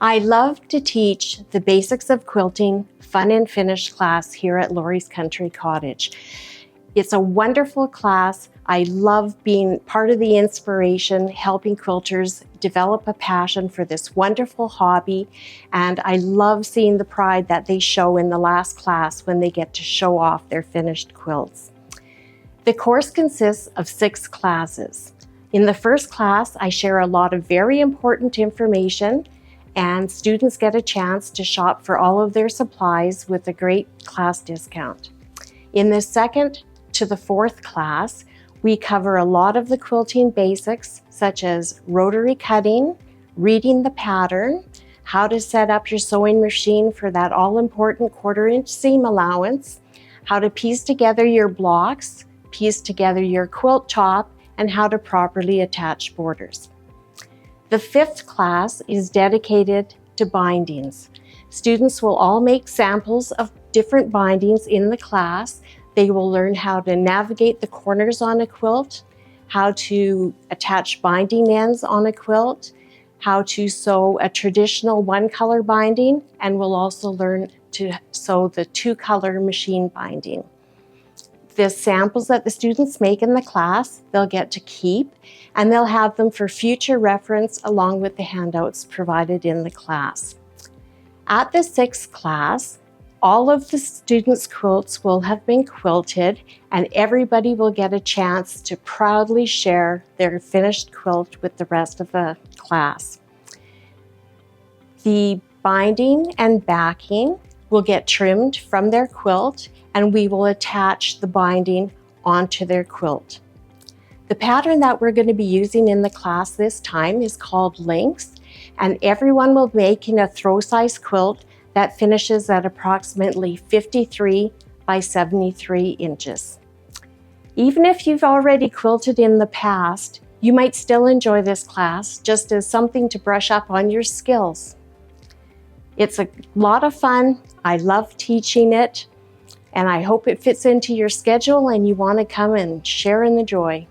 I love to teach the basics of quilting fun and finish class here at Lori's Country Cottage. It's a wonderful class. I love being part of the inspiration, helping quilters develop a passion for this wonderful hobby, and I love seeing the pride that they show in the last class when they get to show off their finished quilts. The course consists of 6 classes. In the first class, I share a lot of very important information, and students get a chance to shop for all of their supplies with a great class discount. In the second to the 4th class, we cover a lot of the quilting basics, such as rotary cutting, reading the pattern, how to set up your sewing machine for that all-important 1/4-inch seam allowance, how to piece together your blocks, piece together your quilt top, and how to properly attach borders. The 5th class is dedicated to bindings. Students will all make samples of different bindings in the class. They will learn how to navigate the corners on a quilt, how to attach binding ends on a quilt, how to sew a traditional 1-color binding, and will also learn to sew the 2-color machine binding. The samples that the students make in the class, they'll get to keep, and they'll have them for future reference along with the handouts provided in the class. At the 6th class, all of the students' quilts will have been quilted, and everybody will get a chance to proudly share their finished quilt with the rest of the class. The binding and backing will get trimmed from their quilt, and we will attach the binding onto their quilt. The pattern that we're going to be using in the class this time is called Lynx, and everyone will make in a throw-size quilt that finishes at approximately 53 by 73 inches. Even if you've already quilted in the past, you might still enjoy this class just as something to brush up on your skills. It's a lot of fun. I love teaching it, and I hope it fits into your schedule and you want to come and share in the joy.